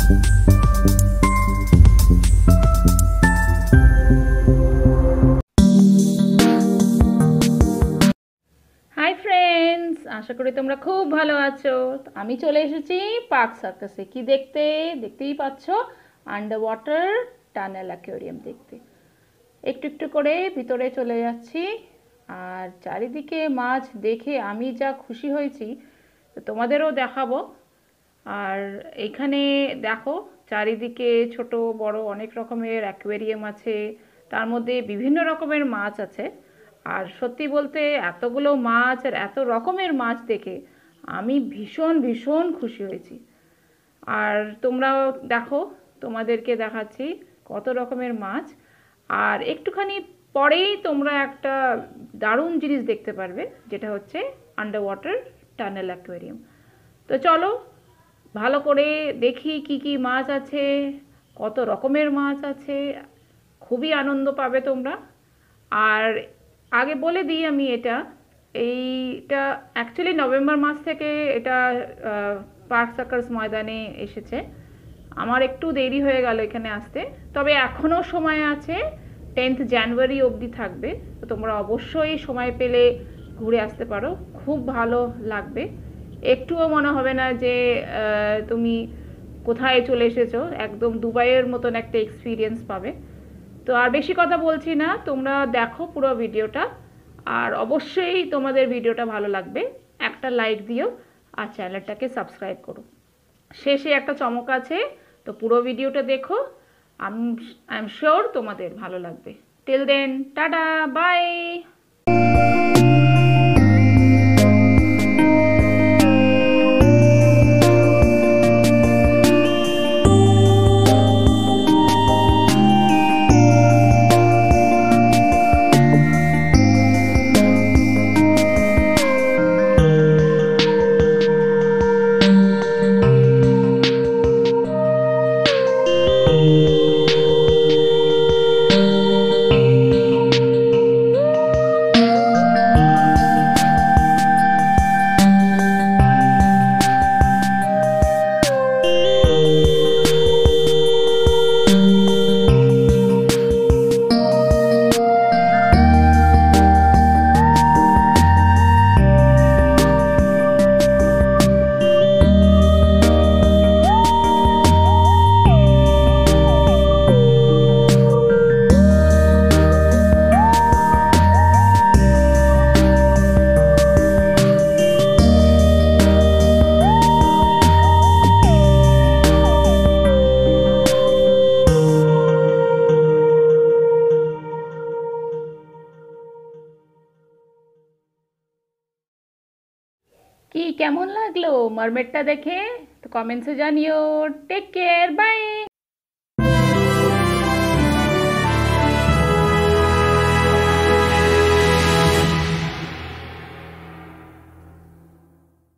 Hi friends, আশা করি তোমরা খুব ভালো আছো। আমি চলে এসেছি পার্ক সার্কাসে। কি দেখতে? দেখতেই পাচ্ছ, আন্ডার ওয়াটার টানেল অ্যাকোয়ারিয়াম দেখতে। একটু একটু করে ভিতরে চলে যাচ্ছি, আর চারিদিকে মাছ দেখে আমি যা খুশি হয়েছি তোমাদেরও দেখাবো। আর এখানে দেখো, চারিদিকে ছোট বড় অনেক রকমের অ্যাকোয়ারিয়াম আছে, তার মধ্যে বিভিন্ন রকমের মাছ আছে। আর সত্যি বলতে এতগুলো মাছ আর এত রকমের মাছ দেখে আমি ভীষণ ভীষণ খুশি হয়েছি। আর তোমরাও দেখো, তোমাদেরকে দেখাচ্ছি কত রকমের মাছ। আর একটুখানি পরেই তোমরা একটা দারুণ জিনিস দেখতে পারবে, যেটা হচ্ছে আন্ডার ওয়াটার টানেল অ্যাকোয়ারিয়াম। তো চলো ভালো করে দেখি কি কি মাছ আছে, কত রকমের মাছ আছে। খুবই আনন্দ পাবে তোমরা। আর আগে বলে দিই আমি, এইটা অ্যাকচুয়ালি নভেম্বর মাস থেকে এটা পার্ক সার্কাস ময়দানে এসেছে। আমার একটু দেরি হয়ে গেল এখানে আসতে, তবে এখনও সময় আছে, 10th জানুয়ারি অবধি থাকবে। তো তোমরা অবশ্যই সময় পেলে ঘুরে আসতে পারো, খুব ভালো লাগবে। একটুও মনে হবে না যে তুমি কোথায় চলে এসেছো, একদম দুবাইয়ের মতন একটা এক্সপিরিয়েন্স পাবে। তো আর বেশি কথা বলছি না, তোমরা দেখো পুরো ভিডিওটা। আর অবশ্যই তোমাদের ভিডিওটা ভালো লাগবে, একটা লাইক দিও আর চ্যানেলটাকে সাবস্ক্রাইব করো। শেষে একটা চমক আছে, তো পুরো ভিডিওটা দেখো। আই এম শিওর তোমাদের ভালো লাগবে। Till then, tata, bye. কি কেমন লাগলো মারমেডটা দেখে? তো কমেন্টসে জানিও। Take care, by.